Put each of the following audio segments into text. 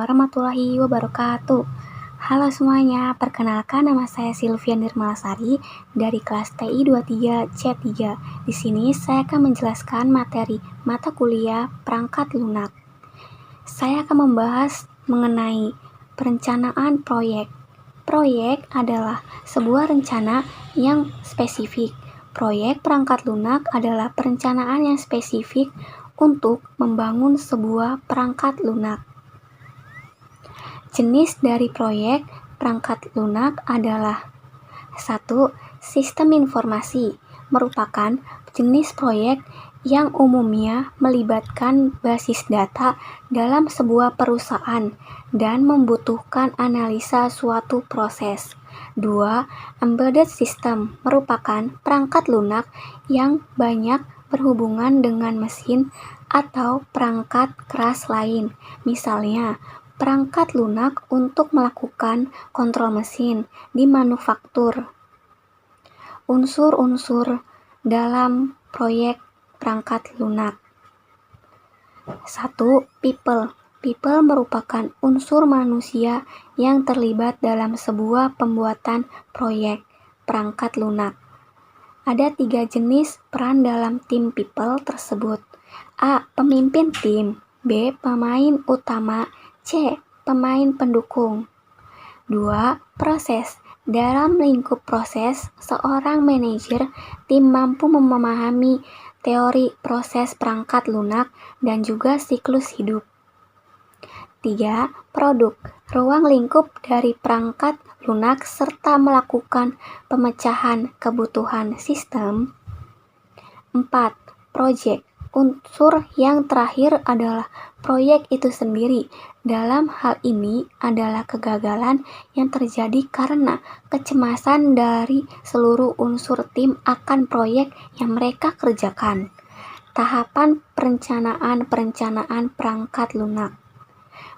warahmatullahi wabarakatuh. Halo semuanya, perkenalkan nama saya Silvian Nirmalasari dari kelas TI 23C3. Di sini saya akan menjelaskan materi mata kuliah perangkat lunak. Saya akan membahas mengenai perencanaan proyek. Proyek adalah sebuah rencana yang spesifik. Proyek perangkat lunak adalah perencanaan yang spesifik untuk membangun sebuah perangkat lunak. Jenis dari proyek perangkat lunak adalah 1. Sistem informasi merupakan jenis proyek yang umumnya melibatkan basis data dalam sebuah perusahaan dan membutuhkan analisa suatu proses. 2. Embedded system merupakan perangkat lunak yang banyak berhubungan dengan mesin atau perangkat keras lain, misalnya perangkat lunak untuk melakukan kontrol mesin di manufaktur. Unsur-unsur dalam proyek perangkat lunak. 1. People. People merupakan unsur manusia yang terlibat dalam sebuah pembuatan proyek perangkat lunak. Ada 3 jenis peran dalam tim people tersebut. A. Pemimpin tim. B. Pemain utama. C. Pemain pendukung. 2. Proses. Dalam lingkup proses, seorang manajer tim mampu memahami teori proses perangkat lunak dan juga siklus hidup. 3. Produk. Ruang lingkup dari perangkat lunak serta melakukan pemecahan kebutuhan sistem. 4. Project. Unsur yang terakhir adalah proyek itu sendiri. Dalam hal ini adalah kegagalan yang terjadi karena kecemasan dari seluruh unsur tim akan proyek yang mereka kerjakan. Tahapan perencanaan perangkat lunak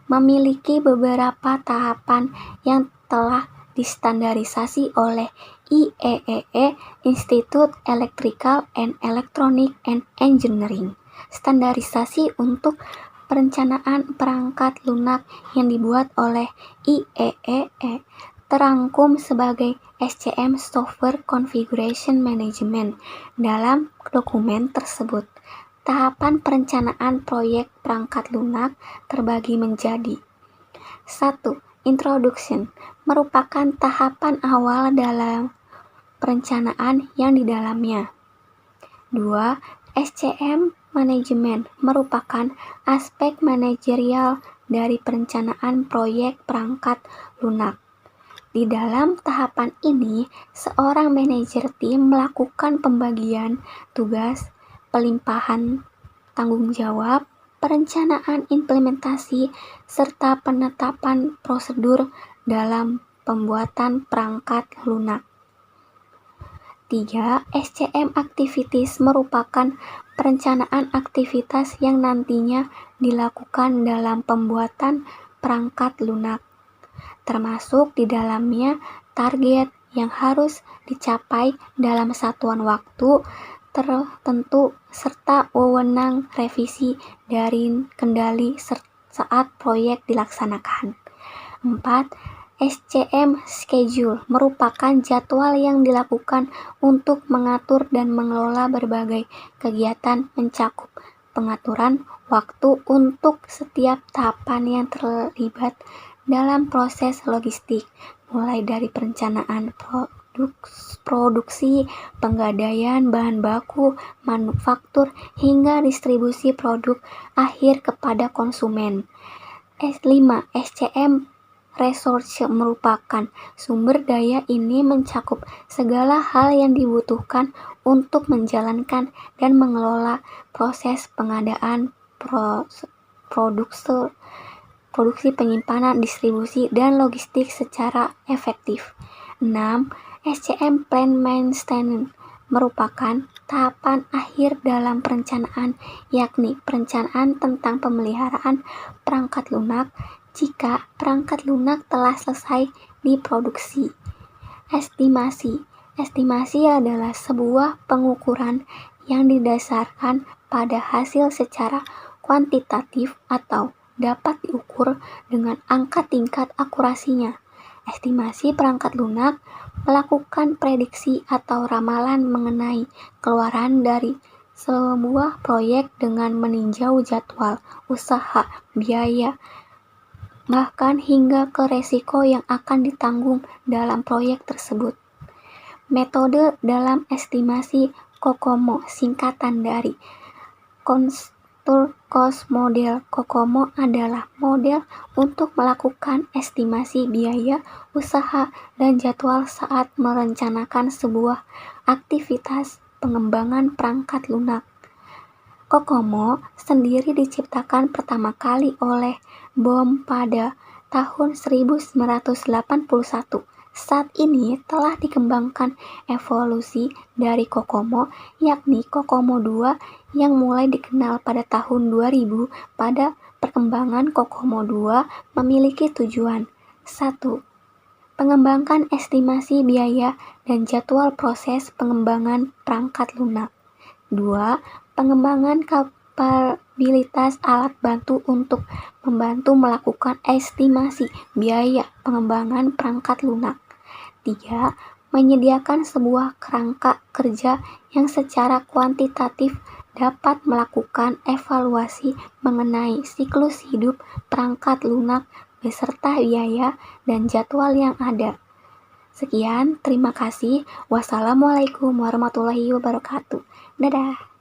memiliki beberapa tahapan yang telah distandarisasi oleh IEEE, Institute Electrical and Electronic and Engineering. Standarisasi untuk perencanaan perangkat lunak yang dibuat oleh IEEE terangkum sebagai SCM Software Configuration Management dalam dokumen tersebut. Tahapan perencanaan proyek perangkat lunak terbagi menjadi 1. Introduction merupakan tahapan awal dalam perencanaan yang di dalamnya. 2. SCM Management merupakan aspek manajerial dari perencanaan proyek perangkat lunak. Di dalam tahapan ini, seorang manajer tim melakukan pembagian tugas, pelimpahan tanggung jawab, perencanaan implementasi, serta penetapan prosedur dalam pembuatan perangkat lunak. 3. SCM Activities merupakan perencanaan aktivitas yang nantinya dilakukan dalam pembuatan perangkat lunak, termasuk di dalamnya target yang harus dicapai dalam satuan waktu tertentu serta wewenang revisi dari kendali saat proyek dilaksanakan. 4. SCM Schedule merupakan jadwal yang dilakukan untuk mengatur dan mengelola berbagai kegiatan mencakup pengaturan waktu untuk setiap tahapan yang terlibat dalam proses logistik, mulai dari perencanaan produksi, penggadaian bahan baku, manufaktur, hingga distribusi produk akhir kepada konsumen. 5. SCM Resource merupakan sumber daya. Ini mencakup segala hal yang dibutuhkan untuk menjalankan dan mengelola proses pengadaan, produksi, penyimpanan, distribusi, dan logistik secara efektif. 6. SCM Plan Maintenance merupakan tahapan akhir dalam perencanaan, yakni perencanaan tentang pemeliharaan perangkat lunak jika perangkat lunak telah selesai diproduksi. Estimasi. Estimasi adalah sebuah pengukuran yang didasarkan pada hasil secara kuantitatif atau dapat diukur dengan angka tingkat akurasinya. Estimasi perangkat lunak melakukan prediksi atau ramalan mengenai keluaran dari sebuah proyek dengan meninjau jadwal, usaha, biaya, bahkan hingga ke resiko yang akan ditanggung dalam proyek tersebut. Metode dalam estimasi COCOMO singkatan dari Construct Cost Model. COCOMO adalah model untuk melakukan estimasi biaya, usaha, dan jadwal saat merencanakan sebuah aktivitas pengembangan perangkat lunak. COCOMO sendiri diciptakan pertama kali oleh Bohm pada tahun 1981. Saat ini telah dikembangkan evolusi dari COCOMO, yakni COCOMO 2 yang mulai dikenal pada tahun 2000. Pada perkembangan COCOMO 2 memiliki tujuan: 1. Mengembangkan estimasi biaya dan jadwal proses pengembangan perangkat lunak. 2. Pengembangan kapabilitas alat bantu untuk membantu melakukan estimasi biaya pengembangan perangkat lunak. 3. Menyediakan sebuah kerangka kerja yang secara kuantitatif dapat melakukan evaluasi mengenai siklus hidup perangkat lunak beserta biaya dan jadwal yang ada. Sekian, terima kasih. Wassalamualaikum warahmatullahi wabarakatuh. Dadah.